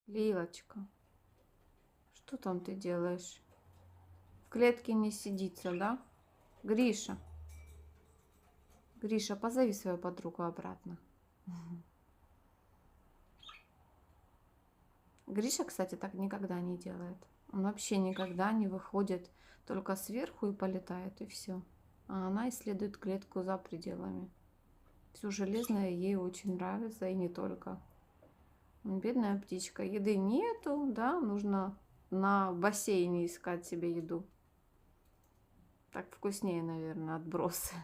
Лилочка, что там ты делаешь? В клетке не сидится, да? Гриша. Гриша, позови свою подругу обратно. Гриша, кстати, так никогда не делает. Он вообще никогда не выходит только сверху и полетает, и все. А она исследует клетку за пределами. Все железное ей очень нравится, и не только. Бедная птичка. Еды нету, да, нужно на бассейне искать себе еду. Так вкуснее, наверное, отбросы.